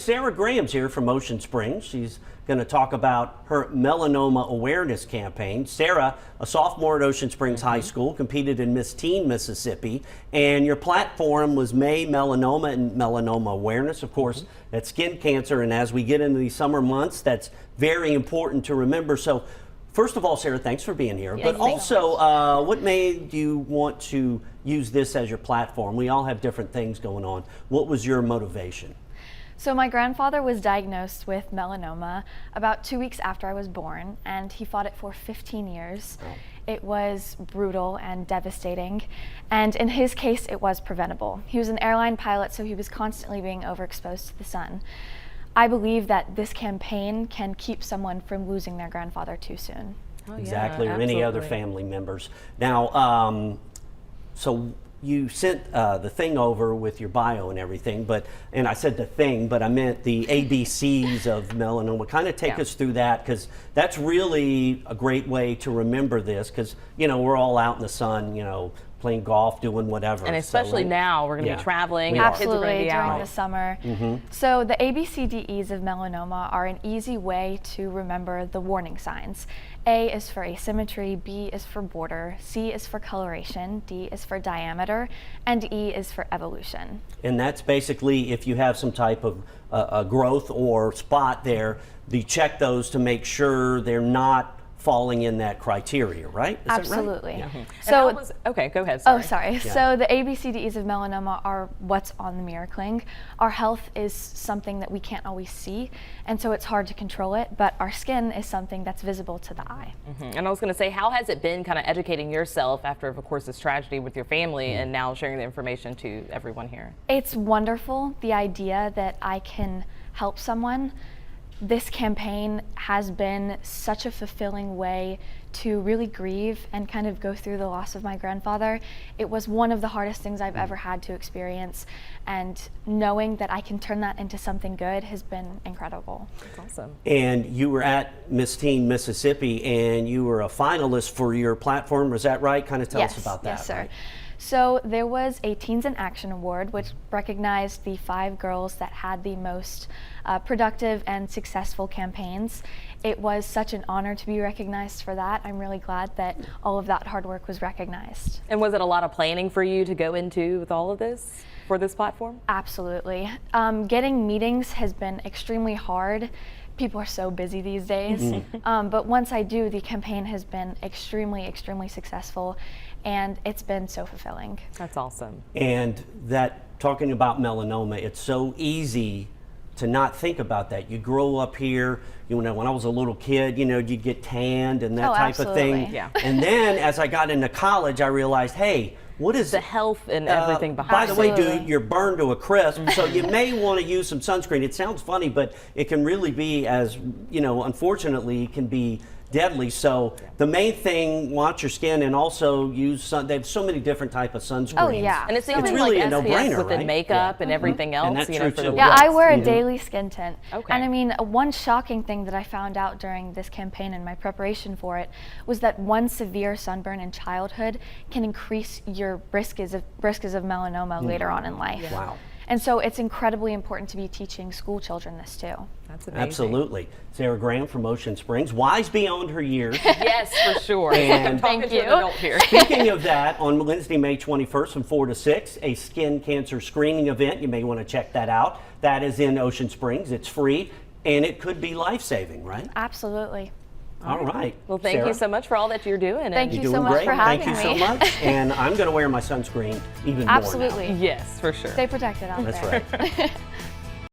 Sarah Graham's here from Ocean Springs. She's going to talk about her melanoma awareness campaign. Sarah, a sophomore at Ocean Springs High School, competed in Miss Teen Mississippi, and your platform was May Melanoma and Melanoma Awareness. Of course, that's skin cancer, and as we get into these summer months, that's very important to remember. So, first of all, Sarah, thanks for being here. Yes, but also, what made you want to use this as your platform? We all have different things going on. What was your motivation? So my grandfather was diagnosed with melanoma about 2 weeks after I was born, and he fought it for 15 years. Oh. It was brutal and devastating, and in his case, it was preventable. He was an airline pilot, so he was constantly being overexposed to the sun. I believe that this campaign can keep someone from losing their grandfather too soon. Oh, exactly, or any other family members. Now, so you sent the thing over with your bio and everything, and I said the thing, but I meant the ABCs of melanoma. Kind of take us through that, because that's really a great way to remember this, because, you know, we're all out in the sun, you know, playing golf, doing whatever. And especially now, we're going to be traveling. Absolutely, during the summer. So the ABCDEs of melanoma are an easy way to remember the warning signs. A is for asymmetry, B is for border, C is for coloration, D is for diameter, and E is for evolution. And that's basically if you have some type of a growth or spot there, you check those to make sure they're not falling in that criteria, right? Is Absolutely. That right? So, okay, go ahead. Sorry. Oh, sorry. Yeah. So the ABCDEs of melanoma are what's on the mirror cling. Our health is something that we can't always see, and so it's hard to control it, but our skin is something that's visible to the eye. And I was going to say, how has it been kind of educating yourself after, of course, this tragedy with your family and now sharing the information to everyone here? It's wonderful, the idea that I can help someone. This campaign has been such a fulfilling way to really grieve and kind of go through the loss of my grandfather. It was one of the hardest things I've ever had to experience, and knowing that I can turn that into something good has been incredible. That's awesome. And you were at Miss Teen Mississippi, and you were a finalist for your platform. Was that right? Kind of tell us about that. Yes, sir. Right? So there was a Teens in Action Award, which recognized the 5 girls that had the most productive and successful campaigns. It was such an honor to be recognized for that. I'm really glad that all of that hard work was recognized. And was it a lot of planning for you to go into with all of this for this platform? Absolutely. Getting meetings has been extremely hard. People are so busy these days. But once I do, the campaign has been extremely, extremely successful, and it's been so fulfilling. That's awesome. And that, talking about melanoma, it's so easy to not think about that. You grow up here, you know, when I was a little kid, you know, you'd get tanned and that type of thing. Yeah. And then as I got into college, I realized, hey, what is the health and everything behind by it? the way, dude, you're burned to a crisp, so you may want to use some sunscreen. It sounds funny, but it can really be, as you know, unfortunately, can be deadly. So the main thing, watch your skin, and also use they have so many different type of sunscreens. Oh yeah, and it's even really like a no-brainer, within right? makeup and everything else. And that's you know, true for the too. Yeah, looks. I wear a daily skin tint. Okay. And I mean, one shocking thing that I found out during this campaign and my preparation for it was that one severe sunburn in childhood can increase your risks of melanoma later on in life. Wow. And so it's incredibly important to be teaching school children this too. That's amazing. Absolutely. Sarah Graham from Ocean Springs, wise beyond her years. Yes, for sure. And Thank you. Speaking of that, on Wednesday, May 21st from 4 to 6, a skin cancer screening event. You may want to check that out. That is in Ocean Springs. It's free, and it could be life-saving, right? Absolutely. All right. Well, thank you so much for all that you're doing. Thank you You're so doing much great. for having Thank you so me. much. And I'm going to wear my sunscreen even more now. Absolutely. Yes, for sure. Stay protected out there. That's right.